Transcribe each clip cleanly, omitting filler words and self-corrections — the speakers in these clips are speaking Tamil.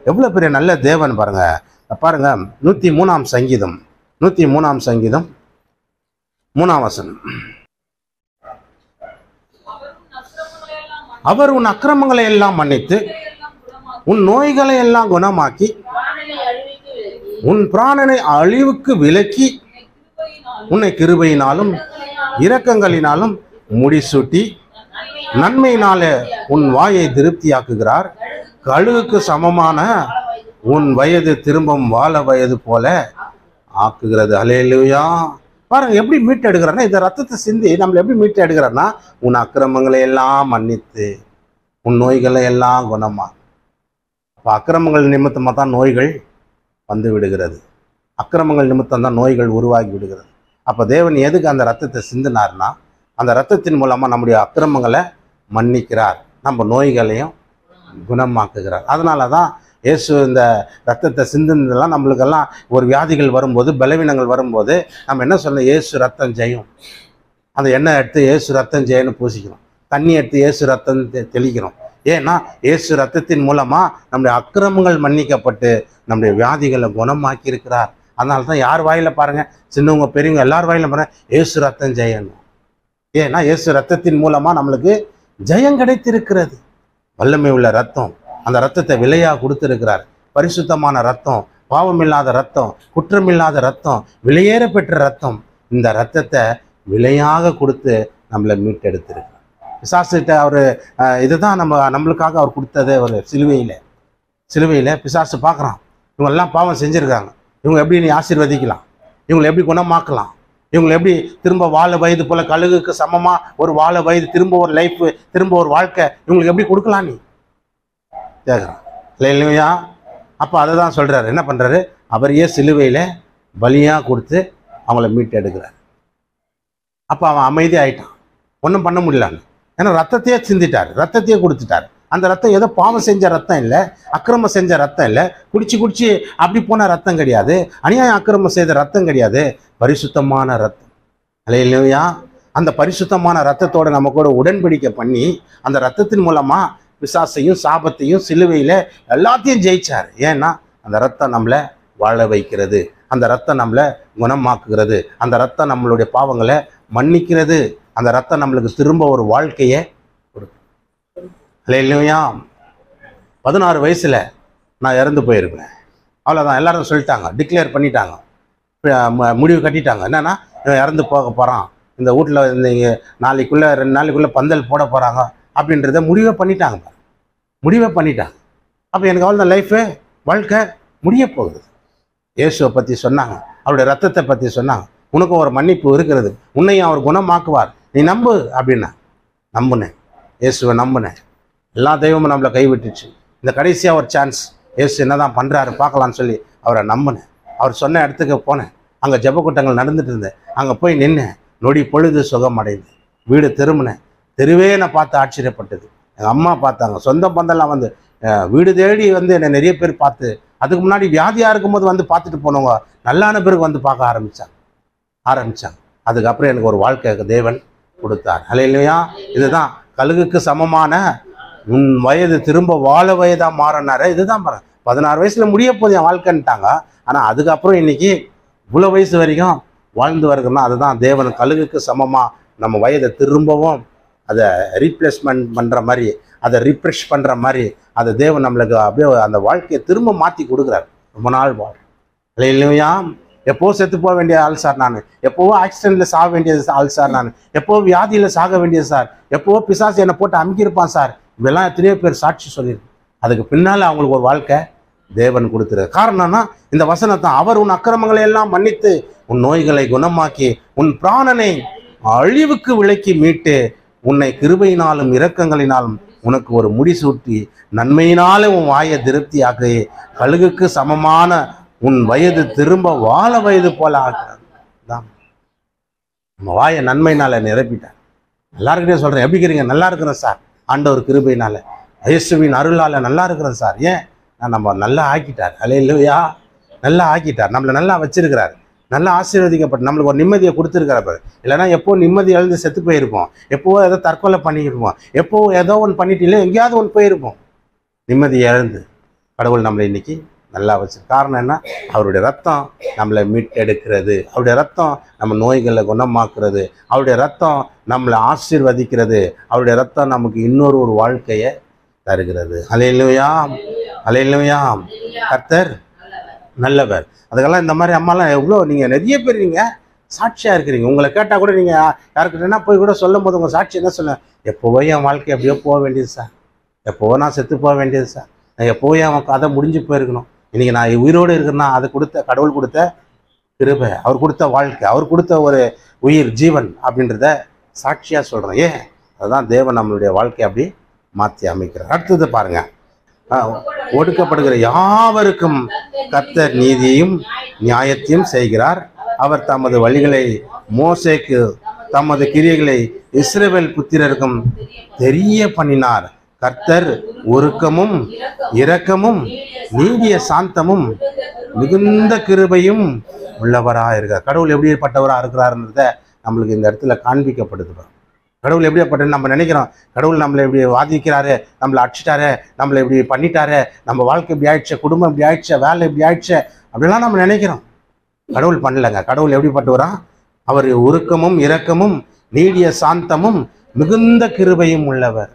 எவ்வளோ பெரிய நல்ல தேவன் பாருங்க. பாருங்க 103ஆம் சங்கீதம் 103ஆம் சங்கீதம் 3ஆம் வசனம். அவர் உன் அக்கிரமங்களை எல்லாம் மன்னித்து உன் நோய்களை எல்லாம் குணமாக்கி உன் பிராணனை அழிவுக்கு விலக்கி உன்னை கிருபையினாலும் இரக்கங்களினாலும் முடிசூட்டி நன்மையினாலே உன் வாயை திருப்தியாக்குகிறார். கழுகுக்கு சமமான உன் வயது திரும்பும் வாழ வயது போல ஆக்குகிறது. அல்லேலூயா. பாருங்க எப்படி மீட்டு எடுக்கிறான்னா, இந்த ரத்தத்தை சிந்தி நம்மளை எப்படி மீட்டு எடுக்கிறான்னா, உன் அக்கிரமங்களை எல்லாம் மன்னித்து உன் நோய்களை எல்லாம் குணமா. அப்போ அக்கிரமங்கள் நிமித்தமாக தான் நோய்கள் வந்து விடுகிறது. அக்கிரமங்கள் நிமித்தம் தான் நோய்கள் உருவாகி விடுகிறது. அப்போ தேவன் எதுக்கு அந்த ரத்தத்தை சிந்தினார்னா, அந்த ரத்தத்தின் மூலமாக நம்முடைய அக்கிரமங்களை மன்னிக்கிறார், நம்ம நோய்களையும் குணமாக்குகிறார். அதனால தான் இயேசு இந்த ரத்தத்தை சிந்தினதெல்லாம் நம்மளுக்கெல்லாம் ஒரு வியாதிகள் வரும்போது, பலவீனங்கள் வரும்போது நம்ம என்ன சொல்லணும்? இயேசு ரத்தம் ஜெயம். அந்த எண்ணெய் எடுத்து இயேசு ரத்தம் ஜெயன்னு பூசிக்கிறோம், தண்ணி எடுத்து இயேசு ரத்தம் தெளிக்கிறோம். ஏன்னா இயேசு ரத்தத்தின் மூலமாக நம்முடைய அக்கிரமங்கள் மன்னிக்கப்பட்டு நம்முடைய வியாதிகளை குணமாக்கி இருக்கிறார். அதனால தான் யார் வாயில பாருங்கள், சின்னவங்க பெரியவங்க எல்லார் வாயில பாருங்கள், இயேசு ரத்தம் ஜெயணும். ஏன்னா இயேசு ரத்தத்தின் மூலமாக நம்மளுக்கு ஜெயம் கிடைத்திருக்கிறது. வல்லமை உள்ள ரத்தம், அந்த ரத்தத்தை விலையாக கொடுத்திருக்கிறார். பரிசுத்தமான ரத்தம், பாவமில்லாத ரத்தம், குற்றமில்லாத ரத்தம், விலையேற பெற்ற ரத்தம். இந்த ரத்தத்தை விலையாக கொடுத்து நம்மளை மீட்டெடுத்திருக்கிறார். பிசாசுகிட்ட அவர் இதுதான் நம்மளுக்காக அவர் கொடுத்தது. ஒரு சிலுவையில் பிசாசு பார்க்குறான், இவங்கெல்லாம் பாவம் செஞ்சுருக்காங்க, இவங்க எப்படி நீ ஆசீர்வதிக்கலாம், இவங்களை எப்படி குணமாக்கலாம், இவங்களை எப்படி திரும்ப வாழ வயது போல் கழுகுக்கு சமமாக ஒரு வாழ வயது, திரும்ப ஒரு லைஃப், திரும்ப ஒரு வாழ்க்கை இவங்களுக்கு எப்படி கொடுக்கலாம் நீ கேட்குறான் இல்லையா? அப்போ அதை தான் சொல்கிறாரு. என்ன பண்ணுறாரு? அவரையே சிலுவையில் பலியாக கொடுத்து அவங்கள மீட்டு எடுக்கிறார். அப்போ அவன் அமைதி ஆகிட்டான், ஒன்றும் பண்ண முடியலான்னு. ஏன்னா ரத்தத்தையே சிந்திட்டார், ரத்தத்தையே கொடுத்துட்டார். அந்த ரத்தம் ஏதோ பாவம் செஞ்ச ரத்தம் இல்லை, அக்கிரமம் செஞ்ச ரத்தம் இல்லை, குடிச்சு அப்படி போன ரத்தம் கிடையாது, அநியாயம் அக்கிரமம் செய்த ரத்தம் கிடையாது, பரிசுத்தமான ரத்தம். அல்லேலூயா. அந்த பரிசுத்தமான ரத்தத்தோட நம்ம கூட உடன்படிக்கை பண்ணி அந்த ரத்தத்தின் மூலமாக பிசாசையும் சாபத்தையும் சிலுவையில் எல்லாத்தையும் ஜெயிச்சார். ஏன்னா அந்த ரத்தம் நம்மளை வாழ வைக்கிறது, அந்த ரத்தம் நம்மளை குணமாக்குகிறது, அந்த ரத்தம் நம்மளுடைய பாவங்களை மன்னிக்கிறது, அந்த ரத்தம் நம்மளுக்கு திரும்ப ஒரு வாழ்க்கையை கொடுக்கும். அல்லேலூயா. 16 வயசில் நான் இறந்து போயிருப்பேன், அவ்வளோதான். எல்லாரும் சொல்லிட்டாங்க, டிக்ளேர் பண்ணிட்டாங்க, முடிவு கட்டிட்டாங்க. என்னன்னா இறந்து போக போகிறான், இந்த வீட்டில் இந்த நாளைக்குள்ளே 2 நாளைக்குள்ளே பந்தல் போட போகிறாங்க அப்படின்றத முடிவே பண்ணிட்டாங்க. அப்போ எனக்கு அவ்வளோ லைஃபு, வாழ்க்கை முடிய போகுது. இயேசுவை பற்றி சொன்னாங்க, அவருடைய ரத்தத்தை பற்றி சொன்னாங்க, உனக்கும் ஒரு மன்னிப்பு இருக்கிறது, உன்னையும் அவர் குணமாக்குவார், நீ நம்பு அப்படின்னா. நம்புனேன், இயேசுவை நம்பினேன். எல்லா தெய்வமும் நம்மளை கைவிட்டுச்சு. இந்த கடைசியாக ஒரு சான்ஸ், இயேசு என்ன தான் பண்ணுறாரு பார்க்கலான்னு சொல்லி அவரை நம்பினேன். அவர் சொன்ன இடத்துக்கு போனேன், அங்கே ஜெபக்கூட்டங்கள் நடந்துட்டு இருந்தேன், அங்கே போய் நின்னேன். நொடி பொழுது சுகம் அடைந்தேன். வீடு திரும்பினேன், தெருவே நான் பார்த்து ஆச்சரியப்பட்டது. எங்கள் அம்மா பார்த்தாங்க, சொந்த பந்தெல்லாம் வந்து வீடு தேடி வந்து என்னை நிறைய பேர் பார்த்து, அதுக்கு முன்னாடி வியாதியாக இருக்கும்போது வந்து பார்த்துட்டு போனவங்க நல்லான பிறகு வந்து பார்க்க ஆரம்பித்தாங்க. அதுக்கப்புறம் எனக்கு ஒரு வாழ்க்கை தேவன் கொடுத்தார். அல்லேலூயா. இதுதான் கழுகுக்கு சமமான உன் வயது திரும்ப வாழ வயதாக மாறினாரு. இதுதான் பாருங்க, 16 வயசில் முடிய போது என் வாழ்க்கைன்ட்டாங்க. ஆனால் அதுக்கப்புறம் இன்னைக்கு இவ்வளோ வயசு வரைக்கும் வாழ்ந்து வருகிறோம்னா அதுதான் தேவன் கழுகுக்கு சமமாக நம்ம வயதை திரும்பவும் அதை ரீப்ளேஸ்மெண்ட் பண்ணுற மாதிரி, அதை ரிப்ரெஷ் பண்ணுற மாதிரி, அதை தேவன் நம்மளுக்கு அப்படியே அந்த வாழ்க்கையை திரும்ப மாற்றி கொடுக்குறாரு. ரொம்ப நாள் இல்லையா? எப்போ செத்து போக வேண்டிய ஆள் சார் நான், எப்போவோ ஆக்சிடென்ட்டில் சாக வேண்டியது ஆள் சார் நான், எப்போவோ வியாதியில் சாக வேண்டியது சார், எப்போவோ பிசாசு என்னை போட்டு அமுக்கியிருப்பான் சார், இதெல்லாம் எத்தனையோ பேர் சாட்சி சொல்லியிருக்கு. அதுக்கு பின்னால் அவங்களுக்கு ஒரு வாழ்க்கை தேவன் கொடுத்துரு. காரணம்னா இந்த வசனத்தான், அவர் உன் அக்கிரமங்களை எல்லாம் மன்னித்து உன் நோய்களை குணமாக்கி உன் பிராணனை அழிவுக்கு விலக்கி மீட்டு உன்னை கிருபையினாலும் இரக்கங்களினாலும் உனக்கு ஒரு முடிசூட்டி நன்மையினாலே உன் வாயை திருப்தியாக்கி கழுகுக்கு சமமான உன் வயது திரும்ப வாழ வயது போல ஆக்குறார். தான் நம்ம வாயை நன்மையினால நிரப்பிட்டார். எல்லாருக்கிட்டையும் சொல்கிறேன், எப்படி இருக்கிறீங்க? நல்லா இருக்கிறேன் சார், ஆண்டவர் கிருபையினால, இயேசுவின் அருளால் நல்லா இருக்கிறேன் சார். ஏன்? நம்ம நல்லா ஆக்கிட்டார். அல்லேலூயா. நல்லா ஆக்கிட்டார், நம்மளை நல்லா வச்சிருக்கிறார், நல்லா ஆசீர்வதிக்கப்பட்டு நம்மளுக்கு ஒரு நிம்மதியை கொடுத்துருக்கிறார். இல்லைன்னா எப்போ நிம்மதி எழுந்து செத்து போயிருப்போம், எப்போவோ ஏதோ தற்கொலை பண்ணியிருப்போம், எப்போவோ ஏதோ ஒன்று பண்ணிட்டு இல்லை எங்கேயாவது ஒன்று போயிருப்போம். நிம்மதி இழந்து கடவுள் நம்மளை இன்னைக்கு நல்லா வச்சு. காரணம் என்ன? அவருடைய ரத்தம் நம்மளை மீட்டெடுக்கிறது, அவருடைய ரத்தம் நம்ம நோய்களை குணமாக்குறது, அவருடைய ரத்தம் நம்மளை ஆசீர்வதிக்கிறது, அவருடைய ரத்தம் நமக்கு இன்னொரு ஒரு வாழ்க்கையை தருகிறது. அல்லேலூயா, அல்லேலூயா. கர்த்தர் நல்லவர். அதுக்கெல்லாம் இந்த மாதிரி அம்மாலாம் எவ்வளோ நீங்கள் நிறைய பேர் நீங்கள் சாட்சியாக இருக்கிறீங்க. உங்களை கேட்டால் கூட நீங்கள் யாருக்கிட்டனா போய் கூட சொல்லும் போது உங்கள் சாட்சி என்ன சொல்ல, எப்போவோ என் வாழ்க்கை எப்படியோ போக வேண்டியது சார், எப்போவோ நான் செத்து போக வேண்டியது சார், நான் எப்போவோ என் கதை முடிஞ்சு போயிருக்கணும், இன்றைக்கி நான் உயிரோடு இருக்கிறேன்னா அது கொடுத்த கடவுள் கொடுத்த கிருபை, அவர் கொடுத்த வாழ்க்கை, அவர் கொடுத்த ஒரு உயிர் ஜீவன் அப்படின்றத சாட்சியாக சொல்கிறோம். ஏன்? அதுதான் தேவன் நம்மளுடைய வாழ்க்கையை அப்படி மாற்றி அமைக்கிறார். அடுத்தது பாருங்க, ஒடுக்கப்படுகிற யாவருக்கும் கர்த்தர் நீதியையும் நியாயத்தையும் செய்கிறார். அவர் தமது வழிகளை மோசேக்கு தமது கிரியைகளை இஸ்ரவேல் புத்திரருக்கும் தெரிய பண்ணினார். கர்த்தர் ஒருக்கமும் இரக்கமும் நீடிய சாந்தமும் மிகுந்த கிருபையும் உள்ளவராக இருக்கார். கடவுள் எப்படிப்பட்டவராக இருக்கிறாருன்றத நம்மளுக்கு இந்த இடத்துல காண்பிக்கப்படுது. கடவுள் எப்படிப்பட்ட நம்ம நினைக்கிறோம், கடவுள் நம்மளை இப்படி வாதிக்கிறாரு, நம்மளை அடிச்சிட்டாரு, நம்மளை இப்படி பண்ணிட்டாரு, நம்ம வாழ்க்கை இப்படி ஆயிடுச்சு, குடும்பம் இப்படி ஆயிடுச்சு, வேலை இப்படி ஆயிடுச்சு அப்படிலாம் நம்ம நினைக்கிறோம். கடவுள் பண்ணலைங்க. கடவுள் எப்படிப்பட்டவரா? அவர் உருக்கமும் இரக்கமும் நீடிய சாந்தமும் மிகுந்த கிருபையும் உள்ளவர்.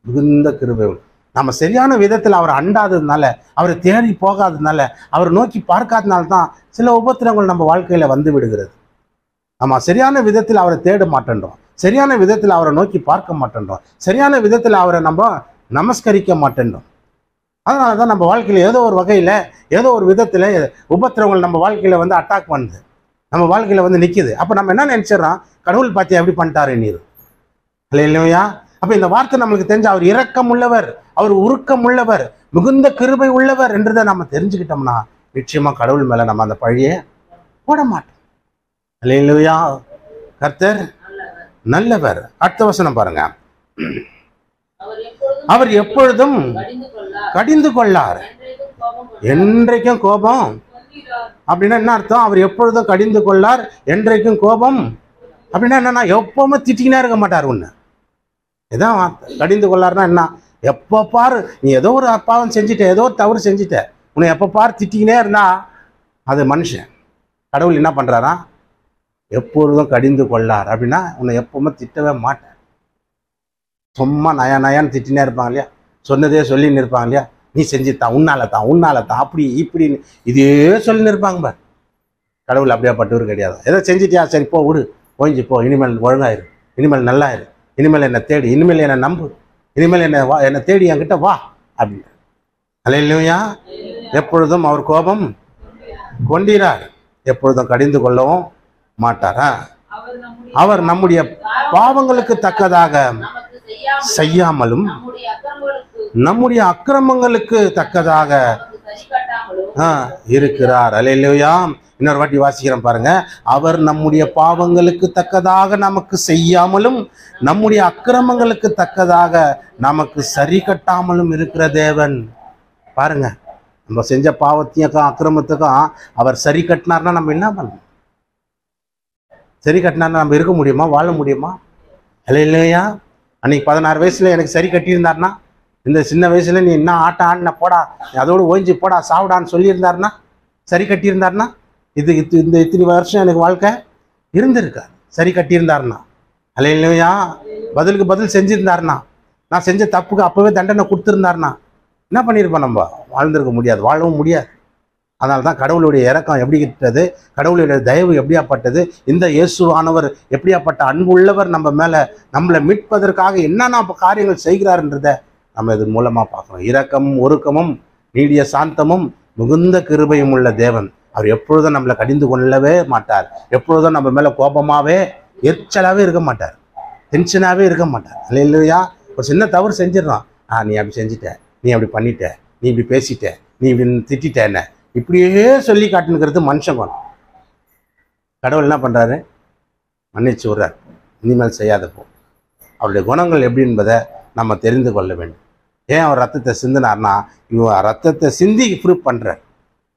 மிகுந்த கிருபை. நம்ம சரியான விதத்தில் அவரை அண்டாததுனால, அவரை தேடி போகாததுனால, அவரை நோக்கி பார்க்காதனால தான் சில உபத்திரங்கள் நம்ம வாழ்க்கையில வந்து விடுகிறது. நம்ம சரியான விதத்தில் அவரை தேட மாட்டேன்றோம், சரியான விதத்தில் அவரை நோக்கி பார்க்க மாட்டேன்றோம், சரியான விதத்தில் அவரை நம்ம நமஸ்கரிக்க மாட்டேன்றோம். அதனால தான் நம்ம வாழ்க்கையில் ஏதோ ஒரு வகையில் ஏதோ ஒரு விதத்தில் உபத்திரவங்கள் நம்ம வாழ்க்கையில் வந்து அட்டாக் பண்ணுது, நம்ம வாழ்க்கையில் வந்து நிற்கிது. அப்போ நம்ம என்ன நினச்சிடறோம், கடவுள் பார்த்து எப்படி பண்ணிட்டாரு நீர் இல்லையா? அப்போ இந்த வார்த்தை நம்மளுக்கு தெரிஞ்ச அவர் இரக்கம் உள்ளவர், அவர் உருக்கம் உள்ளவர், மிகுந்த கிருபை உள்ளவர் என்றதை நம்ம தெரிஞ்சுக்கிட்டோம்னா நிச்சயமாக கடவுள் மேலே நம்ம அந்த பழியை போட மாட்டோம். இல்லையா? கர்த்தர் நல்லவர். அடுத்த வசனம் பாருங்க, அவர் எப்பொழுதும் கடிந்து கொள்ளார், என்றைக்கும் கோபம். அப்படின்னா என்ன அர்த்தம்? அவர் எப்பொழுதும் கடிந்து கொள்ளார், என்றைக்கும் கோபம் அப்படின்னா என்னன்னா, எப்பவுமே திட்டிக்கினே இருக்க மாட்டார். ஒன்று இதான் கடிந்து கொள்ளாருன்னா என்ன? எப்போ பாரு நீ ஏதோ ஒரு பாவம் செஞ்சுட்ட, ஏதோ ஒரு தவறு செஞ்சுட்ட, உன்னை எப்போ பாரு திட்டிக்கினே இருந்தா அது மனுஷன். கடவுள் என்ன பண்றாரா? எப்பொழுதும் கடிந்து கொள்ளார் அப்படின்னா உன்னை எப்பவுமே திட்டவே மாட்டேன். சும்மா நயா நயான்னு திட்டினே இருப்பாங்க இல்லையா, சொன்னதே சொல்லின்னு இருப்பாங்க இல்லையா, நீ செஞ்சுத்தான், உன்னால தான் அப்படி இப்படின்னு இதே சொல்லின்னு இருப்பாங்க பார். கடவுள் அப்படியே பட்டவர் கிடையாது. ஏதோ செஞ்சுட்டியா, சரி போ விடு, ஓய்ஞ்சி போ, இனிமேல் ஒழுங்காயிரு, இனிமேல் நல்லாயிரு, இனிமேல் என்னை தேடி, இனிமேல் என்னை நம்பு, இனிமேல் என்னை தேடி என்கிட்ட வா அப்படின்னு. அல்லேலூயா. எப்பொழுதும் அவர் கோபம் கொண்டீரார், எப்பொழுதும் கடிந்து கொள்ளவும் மாட்டாரா? அவர் நம்முடைய பாவங்களுக்கு தக்கதாக செய்யாமலும் நம்முடைய அக்கிரமங்களுக்கு தக்கதாக இருக்கிறார். அல்லேலூயா. இன்னொரு வாட்டி வாசிக்கிறேன் பாருங்க, அவர் நம்முடைய பாவங்களுக்கு தக்கதாக நமக்கு செய்யாமலும் நம்முடைய அக்கிரமங்களுக்கு தக்கதாக நமக்கு சரி கட்டாமலும் இருக்கிற தேவன். பாருங்க, நம்ம செஞ்ச பாவத்தையும் அக்கிரமத்துக்கும் அவர் சரி கட்டினார்னா நம்ம என்ன பண்ணணும்? சரி கட்டினார்னா நம்ம இருக்க முடியுமா, வாழ முடியுமா? இல்லையா? அன்னைக்கு 16 வயசுல எனக்கு சரி கட்டியிருந்தாருன்னா, இந்த சின்ன வயசுல நீ என்ன ஆட்டம் ஆடின போடா, அதோடு ஓய்ஞ்சி போடா சாப்பிடான்னு சொல்லியிருந்தாருன்னா, சரி கட்டியிருந்தாருன்னா இந்த இத்தனை வருஷம் எனக்கு வாழ்க்கை இருந்திருக்காரு. சரி கட்டியிருந்தாருன்னா, இல்லையா? பதிலுக்கு பதில் செஞ்சிருந்தாருன்னா, நான் செஞ்ச தப்புக்கு அப்பவே தண்டனை கொடுத்துருந்தாருன்னா என்ன பண்ணியிருப்போம்? நம்ம வாழ்ந்திருக்க முடியாது, வாழவும் முடியாது. அதனால தான் கடவுளுடைய இரக்கம் எப்படிப்பட்டது, கடவுளுடைய தயவு எப்படியாப்பட்டது, இந்த இயேசுவானவர் எப்படியாப்பட்ட அன்பு உள்ளவர், நம்ம மேலே நம்மளை மீட்பதற்காக என்னென்ன காரியங்கள் செய்கிறாருன்றத நம்ம இது மூலமாக பார்க்குறோம். இரக்கமும் ஒருக்கமும் நீடிய சாந்தமும் மிகுந்த கிருபையும் உள்ள தேவன். அவர் எப்பொழுதும் நம்மளை கடிந்து கொள்ளவே மாட்டார், எப்பொழுதும் நம்ம மேலே கோபமாகவே எரிச்சலாகவே இருக்க மாட்டார், டென்ஷனாகவே இருக்க மாட்டார். இல்லையா? ஒரு சின்ன தவறு செஞ்சிடறான், நீ அப்படி செஞ்சிட்ட, நீ அப்படி பண்ணிட்ட, நீ இப்படி பேசிட்ட, நீ இப்படி திட்டிட்ட, என்ன இப்படியே சொல்லி காட்டுனுங்கிறது மனுஷன் குணம். கடவுள் என்ன பண்ணுறாரு? மன்னிச்சு விட்றார், இனிமேல் செய்யாதப்போ. அவருடைய குணங்கள் எப்படி என்பதை நம்ம தெரிந்து கொள்ள வேண்டும். ஏன் அவர் ரத்தத்தை சிந்தினார்னா, இவன் ரத்தத்தை சிந்தி ப்ரூவ் பண்ணுறார்.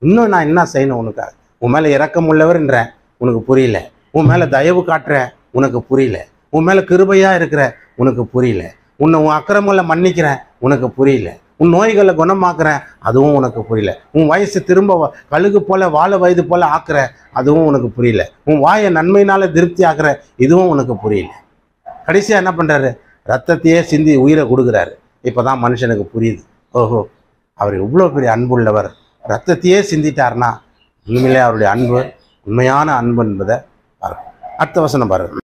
இன்னும் நான் என்ன செய்யணும் உனக்காக? உன் மேலே இரக்கம் உள்ளவர்ன்றேன், உனக்கு புரியல. உன் மேலே தயவு காட்டுறேன், உனக்கு புரியல. உன் மேலே கிருபையாக இருக்கிற, உனக்கு புரியல. உன் அக்கிரமங்களை மன்னிக்கிறேன், உனக்கு புரியல. உன் நோய்களை குணமாக்குறேன், அதுவும் உனக்கு புரியல. உன் வயசு திரும்ப கழுகு போல வாழ வயது போல ஆக்குற, அதுவும் உனக்கு புரியல. உன் வாயை நன்மையினால திருப்தி ஆக்குற, இதுவும் உனக்கு புரியல. கடைசியாக என்ன பண்ணுறாரு? ரத்தத்தையே சிந்தி உயிரை கொடுக்குறாரு. இப்போ தான் மனுஷனுக்கு புரியுது, ஓஹோ அவர் இவ்வளோ பெரிய அன்புள்ளவர், ரத்தத்தையே சிந்திட்டார்னா உண்மையிலே அவருடைய அன்பு உண்மையான அன்பு என்பதை பாருங்க. அடுத்த வசனம் பாருங்க.